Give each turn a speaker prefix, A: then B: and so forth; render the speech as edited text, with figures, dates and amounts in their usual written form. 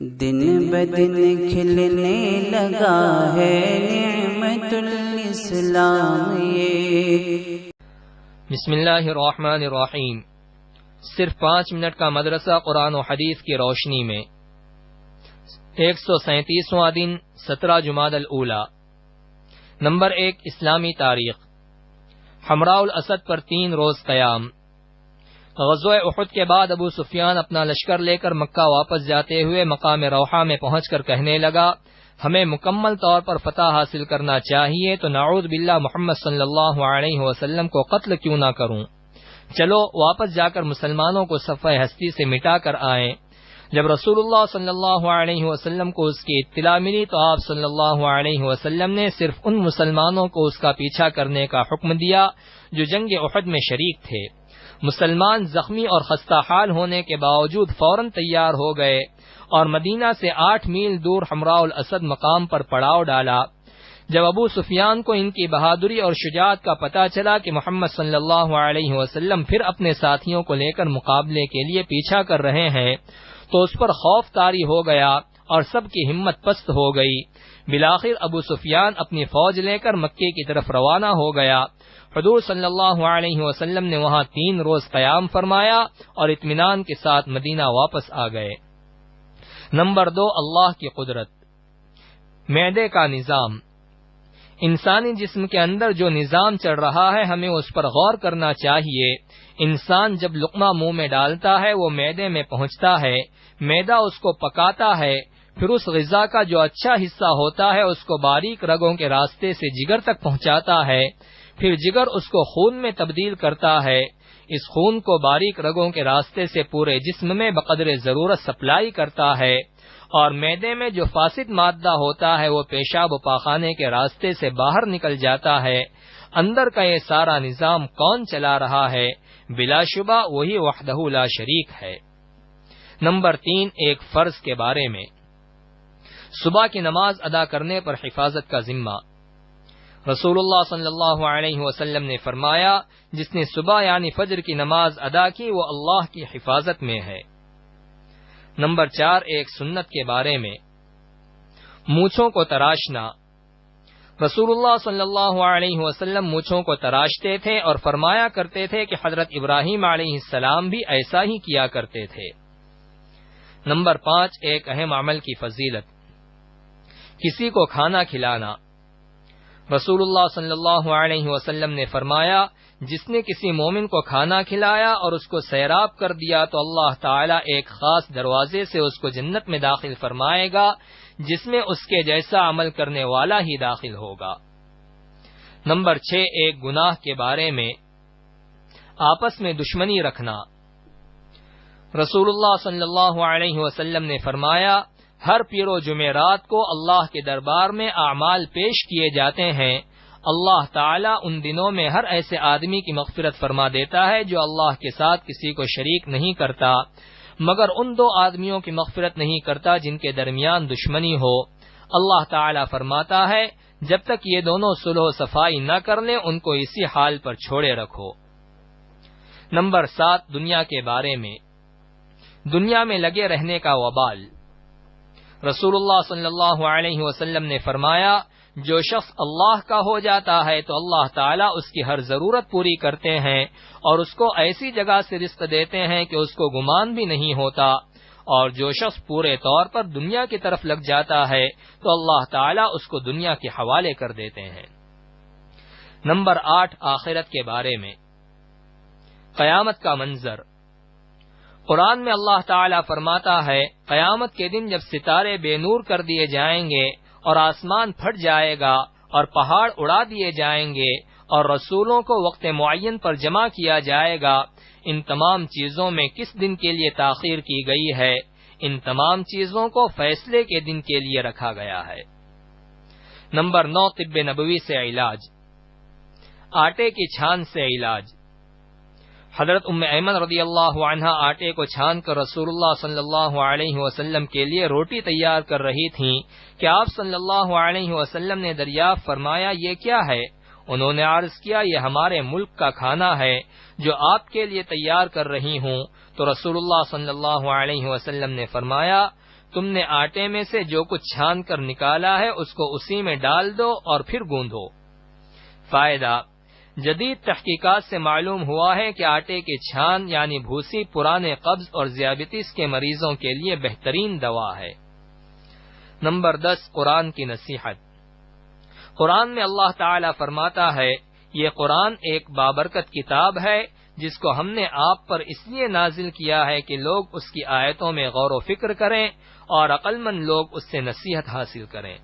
A: دن بدن کھلنے لگا ہے نعمت الاسلام یہ۔
B: بسم اللہ الرحمن الرحیم۔ صرف 5 منٹ کا مدرسہ قرآن و حدیث کی روشنی میں 137واں دن 17 جمادی الاولی۔ نمبر 1 اسلامی تاریخ۔ حمراء الاسد پر 3 روز قیام۔ غزوہ احد کے بعد ابو سفیان اپنا لشکر لے کر مکہ واپس جاتے ہوئے مقام روحہ میں پہنچ کر کہنے لگا، ہمیں مکمل طور پر فتح حاصل کرنا چاہیے تو نعوذ باللہ محمد صلی اللہ علیہ وسلم کو قتل کیوں نہ کروں، چلو واپس جا کر مسلمانوں کو صفحہ ہستی سے مٹا کر آئیں۔ جب رسول اللہ صلی اللہ علیہ وسلم کو اس کی اطلاع ملی تو آپ صلی اللہ علیہ وسلم نے صرف ان مسلمانوں کو اس کا پیچھا کرنے کا حکم دیا جو جنگ احد میں شریک تھے۔ مسلمان زخمی اور خستہ حال ہونے کے باوجود فوراً تیار ہو گئے اور مدینہ سے 8 میل دور حمراء الاسد مقام پر پڑاؤ ڈالا۔ جب ابو سفیان کو ان کی بہادری اور شجاعت کا پتہ چلا کہ محمد صلی اللہ علیہ وسلم پھر اپنے ساتھیوں کو لے کر مقابلے کے لیے پیچھا کر رہے ہیں تو اس پر خوف طاری ہو گیا اور سب کی ہمت پست ہو گئی۔ بالآخر ابو سفیان اپنی فوج لے کر مکے کی طرف روانہ ہو گیا۔ حضور صلی اللہ علیہ وسلم نے وہاں 3 روز قیام فرمایا اور اطمینان کے ساتھ مدینہ واپس آ گئے۔ نمبر 2 اللہ کی قدرت۔ معدے کا نظام۔ انسانی جسم کے اندر جو نظام چل رہا ہے ہمیں اس پر غور کرنا چاہیے۔ انسان جب لقمہ منہ میں ڈالتا ہے وہ معدے میں پہنچتا ہے، معدہ اس کو پکاتا ہے، پھر اس غذا کا جو اچھا حصہ ہوتا ہے اس کو باریک رگوں کے راستے سے جگر تک پہنچاتا ہے، پھر جگر اس کو خون میں تبدیل کرتا ہے، اس خون کو باریک رگوں کے راستے سے پورے جسم میں بقدر ضرورت سپلائی کرتا ہے، اور معدے میں جو فاسد مادہ ہوتا ہے وہ پیشاب و پاخانے کے راستے سے باہر نکل جاتا ہے۔ اندر کا یہ سارا نظام کون چلا رہا ہے؟ بلا شبہ وہی وحدہ لا شریک ہے۔ نمبر 3 ایک فرض کے بارے میں۔ صبح کی نماز ادا کرنے پر حفاظت کا ذمہ۔ رسول اللہ صلی اللہ علیہ وسلم نے فرمایا، جس نے صبح یعنی فجر کی نماز ادا کی وہ اللہ کی حفاظت میں ہے۔ نمبر 4 ایک سنت کے بارے میں۔ مونچھوں کو تراشنا۔ رسول اللہ صلی اللہ علیہ وسلم مونچھوں کو تراشتے تھے اور فرمایا کرتے تھے کہ حضرت ابراہیم علیہ السلام بھی ایسا ہی کیا کرتے تھے۔ نمبر 5 ایک اہم عمل کی فضیلت۔ کسی کو کھانا کھلانا۔ رسول اللہ صلی اللہ علیہ وسلم نے فرمایا، جس نے کسی مومن کو کھانا کھلایا اور اس کو سیراب کر دیا تو اللہ تعالیٰ ایک خاص دروازے سے اس کو جنت میں داخل فرمائے گا جس میں اس کے جیسا عمل کرنے والا ہی داخل ہوگا۔ نمبر 6 ایک گناہ کے بارے میں۔ آپس میں دشمنی رکھنا۔ رسول اللہ صلی اللہ علیہ وسلم نے فرمایا، ہر پیر و جمعرات کو اللہ کے دربار میں اعمال پیش کیے جاتے ہیں، اللہ تعالیٰ ان دنوں میں ہر ایسے آدمی کی مغفرت فرما دیتا ہے جو اللہ کے ساتھ کسی کو شریک نہیں کرتا، مگر ان 2 آدمیوں کی مغفرت نہیں کرتا جن کے درمیان دشمنی ہو۔ اللہ تعالیٰ فرماتا ہے، جب تک یہ دونوں صلح و صفائی نہ کر لیں ان کو اسی حال پر چھوڑے رکھو۔ نمبر 7 دنیا کے بارے میں۔ دنیا میں لگے رہنے کا وبال۔ رسول اللہ صلی اللہ علیہ وسلم نے فرمایا، جو شخص اللہ کا ہو جاتا ہے تو اللہ تعالیٰ اس کی ہر ضرورت پوری کرتے ہیں اور اس کو ایسی جگہ سے رزق دیتے ہیں کہ اس کو گمان بھی نہیں ہوتا، اور جو شخص پورے طور پر دنیا کی طرف لگ جاتا ہے تو اللہ تعالیٰ اس کو دنیا کے حوالے کر دیتے ہیں۔ نمبر 8 آخرت کے بارے میں۔ قیامت کا منظر۔ قرآن میں اللہ تعالیٰ فرماتا ہے، قیامت کے دن جب ستارے بے نور کر دیے جائیں گے اور آسمان پھٹ جائے گا اور پہاڑ اڑا دیے جائیں گے اور رسولوں کو وقت معین پر جمع کیا جائے گا، ان تمام چیزوں میں کس دن کے لیے تاخیر کی گئی ہے؟ ان تمام چیزوں کو فیصلے کے دن کے لیے رکھا گیا ہے۔ نمبر 9 طب نبوی سے علاج۔ آٹے کی چھان سے علاج۔ حضرت ام ایمن رضی اللہ عنہا آٹے کو چھان کر رسول اللہ صلی اللہ علیہ وسلم کے لیے روٹی تیار کر رہی تھیں کہ آپ صلی اللہ علیہ وسلم نے دریافت فرمایا، یہ کیا ہے؟ انہوں نے عرض کیا، یہ ہمارے ملک کا کھانا ہے جو آپ کے لیے تیار کر رہی ہوں۔ تو رسول اللہ صلی اللہ علیہ وسلم نے فرمایا، تم نے آٹے میں سے جو کچھ چھان کر نکالا ہے اس کو اسی میں ڈال دو اور پھر گوندھو۔ فائدہ: جدید تحقیقات سے معلوم ہوا ہے کہ آٹے کے چھان یعنی بھوسی پرانے قبض اور ذیابیطس کے مریضوں کے لیے بہترین دوا ہے۔ نمبر 10، قرآن کی نصیحت۔ قرآن میں اللہ تعالی فرماتا ہے، یہ قرآن ایک بابرکت کتاب ہے جس کو ہم نے آپ پر اس لیے نازل کیا ہے کہ لوگ اس کی آیتوں میں غور و فکر کریں اور عقل مند لوگ اس سے نصیحت حاصل کریں۔